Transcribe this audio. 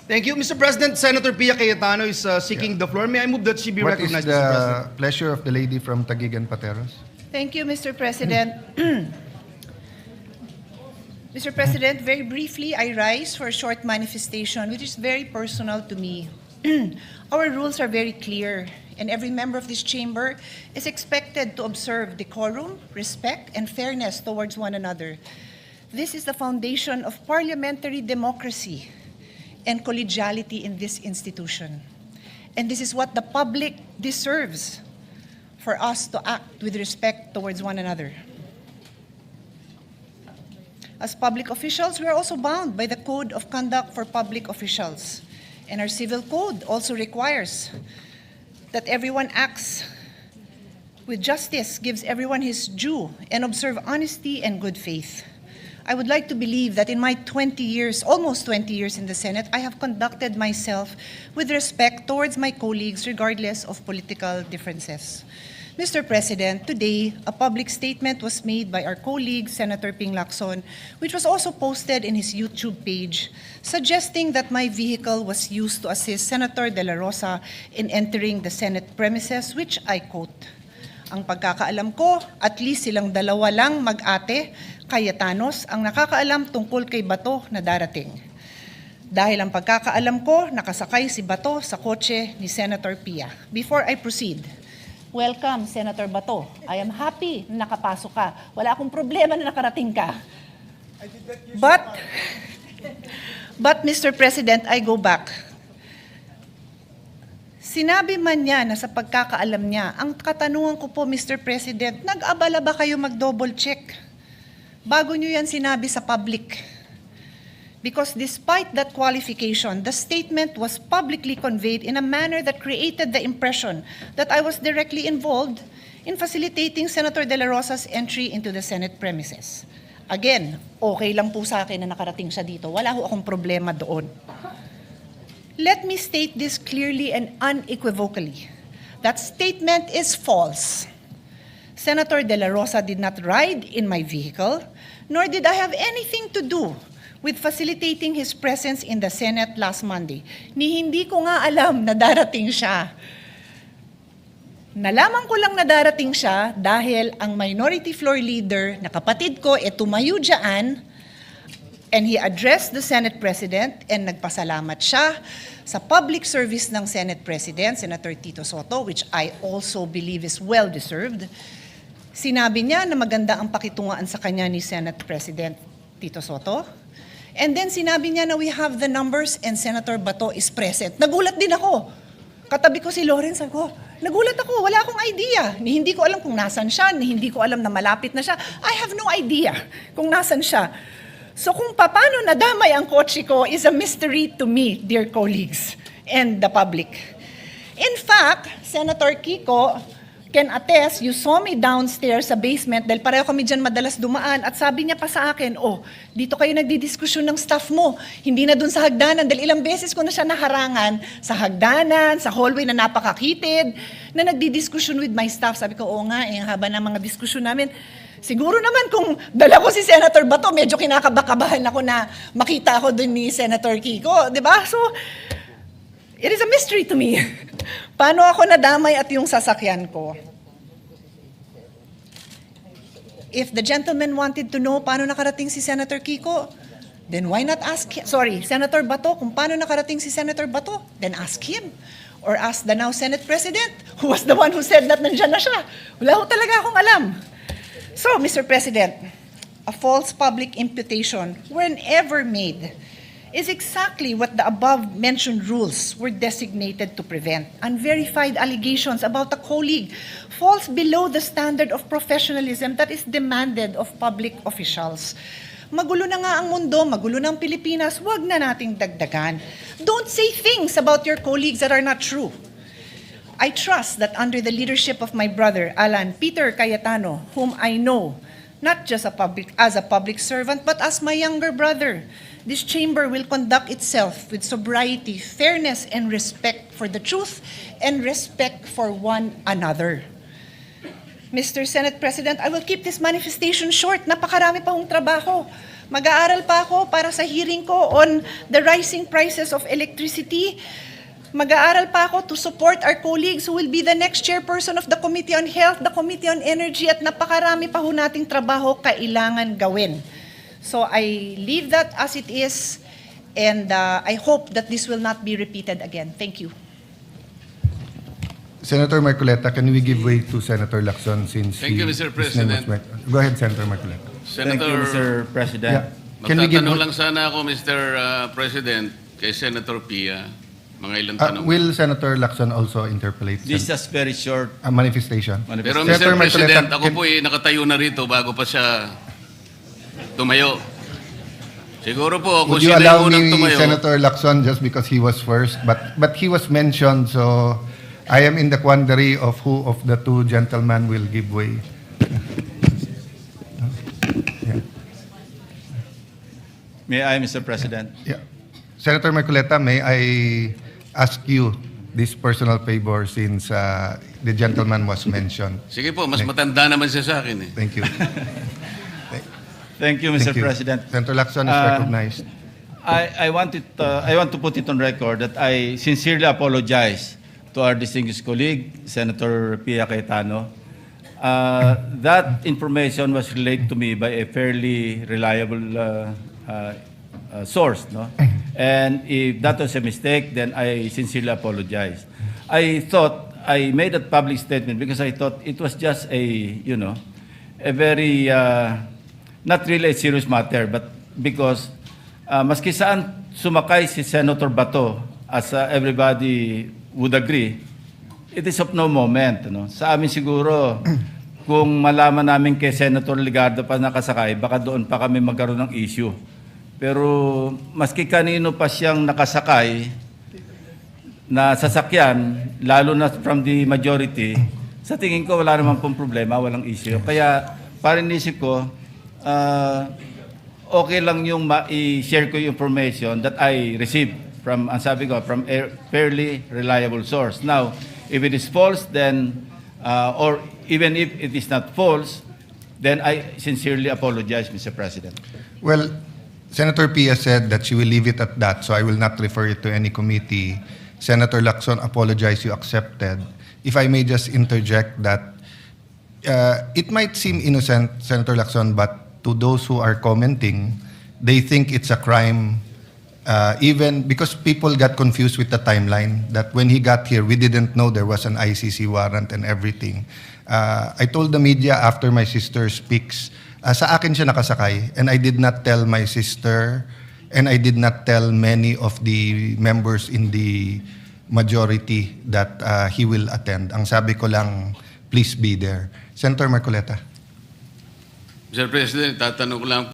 Thank you, Mr. President. Senator Pia Cayetano is seeking the floor. May I move that she be What is recognized, Mr. President? the pleasure of the lady from Taguig and Pateros? Thank you, Mr. President. Mr. President, very briefly, I rise for a short manifestation which is very personal to me. Our rules are very clear, and every member of this chamber is expected to observe decorum, respect, and fairness towards one another. This is the foundation of parliamentary democracy and collegiality in this institution. And this is what the public deserves, for us to act with respect towards one another. As public officials, we are also bound by the Code of Conduct for Public Officials. And our civil code also requires that everyone acts with justice, gives everyone his due, and observe honesty and good faith. I would like to believe that in my 20 years, almost 20 years in the Senate, I have conducted myself with respect towards my colleagues regardless of political differences. Mr. President, today, a public statement was made by our colleague, Senator Ping Lacson, which was also posted in his YouTube page, suggesting that my vehicle was used to assist Senator De La Rosa in entering the Senate premises, which I quote, "Ang pagkakaalam ko, at least silang dalawa lang mag-ate, Cayetanos, ang nakakaalam tungkol kay Bato na darating. Dahil ang pagkakaalam ko, nakasakay si Bato sa kotse ni Senator Pia." Before I proceed, welcome, Senator Bato. I am happy na nakapasok ka. Wala akong problema na nakarating ka. But, Mr. President, I go back. Sinabi man niya na sa pagkakaalam niya, ang katanungan ko po, Mr. President, nag-abala ba kayo mag-double check? Bago niyo yan sinabi sa public. Because despite that qualification, the statement was publicly conveyed in a manner that created the impression that I was directly involved in facilitating Senator De La Rosa's entry into the Senate premises. Again, okay lang po sa akin na nakarating siya dito. Wala ho akong problema doon. Let me state this clearly and unequivocally. That statement is false. Senator De La Rosa did not ride in my vehicle, nor did I have anything to do with facilitating his presence in the Senate last Monday. Ni hindi ko nga alam na darating siya. Nalaman ko lang na darating siya dahil ang minority floor leader na kapatid ko tumayo dyan, and he addressed the Senate President and nagpasalamat siya sa public service ng Senate President, Senator Tito Sotto, which I also believe is well-deserved. Sinabi niya na maganda ang pakitungaan sa kanya ni Senate President Tito Sotto. And then sinabi niya na we have the numbers and Senator Bato is present. Nagulat din ako. Katabi ko si Lawrence, sabi ko, nagulat ako, wala akong idea. Ni hindi ko alam kung nasan siya, ni hindi ko alam na malapit na siya. I have no idea kung nasan siya. So kung paano nadamay ang kotse ko is a mystery to me, dear colleagues, and the public. In fact, Senator Kiko can attest, you saw me downstairs sa basement dahil pareho kami dyan madalas dumaan at sabi niya pa sa akin, dito kayo nagdidiskusyon ng staff mo, hindi na dun sa hagdanan dahil ilang beses ko na siya naharangan sa hagdanan, sa hallway na napakakitid, na nagdidiskusyon with my staff. Sabi ko, nga haba ng mga diskusyon namin. Siguro naman kung dala ko si Senator Bato, medyo kinakabakabahan ako na makita ako dun ni Senator Kiko, di ba? So, it is a mystery to me. Paano ako nadamay at yung sasakyan ko? If the gentleman wanted to know paano nakarating si Senator Kiko, then why not ask him? Sorry, Senator Bato, kung paano nakarating si Senator Bato, then ask him. Or ask the now Senate President, who was the one who said that nandyan na siya. Wala ko talaga akong alam. So, Mr. President, a false public imputation, whenever made, is exactly what the above-mentioned rules were designated to prevent. Unverified allegations about a colleague falls below the standard of professionalism that is demanded of public officials. Magulo na nga ang mundo, magulo na ang Pilipinas, wag na nating dagdagan. Don't say things about your colleagues that are not true. I trust that under the leadership of my brother, Alan Peter Cayetano, whom I know, not just as a public servant, but as my younger brother, this chamber will conduct itself with sobriety, fairness, and respect for the truth and respect for one another. Mr. Senate President, I will keep this manifestation short. Napakarami pa hong trabaho. Mag-aaral pa ako para sa hearing ko on the rising prices of electricity. Mag-aaral pa ako to support our colleagues who will be the next chairperson of the Committee on Health, the Committee on Energy, at napakarami pa ho nating trabaho kailangan gawin. So I leave that as it is, and I hope that this will not be repeated again. Thank you. Senator Marcoleta, can we give way to Senator Lacson since Thank you, Mr. his name was President. Go ahead, Senator Marcoleta. Thank you, Senator, Mr. President. Yeah. Can we give magtatanong lang sana ako, Mr. President, kay Senator Pia. Mga ilang tanong. will Senator Lacson also interpolate This is just very short. a manifestation? Pero Senator Mr. President, Marcoleta, ako po nakatayo na rito bago pa siya tumayo. Siguro po, kung Would you sino allow yung unang me, tumayo. Senator Lacson, just because he was first, but he was mentioned, so I am in the quandary of who of the two gentlemen will give way. May I, Mr. President? Yeah. Senator Marcoleta, may I ask you this personal favor since the gentleman was mentioned? Sige po, mas matanda naman siya sa akin eh. Thank you. Thank you, Mr. Thank you. President. Senator Lacson is recognized. I want to put it on record that I sincerely apologize to our distinguished colleague, Senator Pia Cayetano. That information was relayed to me by a fairly reliable source, no? And if that was a mistake, then I sincerely apologize. I thought I made a public statement because I thought it was just a very not really a serious matter, but because maski saan sumakay si Senator Bato, as everybody would agree, it is of no moment. No? Sa amin siguro, kung malaman namin kay Senator Ligardo pa nakasakay, baka doon pa kami magkaroon ng issue. Pero maski kanino pa siyang nakasakay na sasakyan, lalo na from the majority, sa tingin ko wala naman pong problema, walang issue. Kaya parang isip ko, okay lang yung i-share ko yung information that I received from, ang sabi ko, from a fairly reliable source. Now, if it is false, then, or even if it is not false, then I sincerely apologize, Mr. President. Well, Senator Pia said that she will leave it at that, so I will not refer it to any committee. Senator Lacson apologized, you accepted. If I may just interject that it might seem innocent, Senator Lacson, but to those who are commenting, they think it's a crime, even because people got confused with the timeline, that when he got here, we didn't know there was an ICC warrant and everything. I told the media after my sister speaks, sa akin siya nakasakay, and I did not tell my sister, and I did not tell many of the members in the majority that he will attend. Ang sabi ko lang, please be there. Senator Marcoleta. Mr. President, tatanong ko lang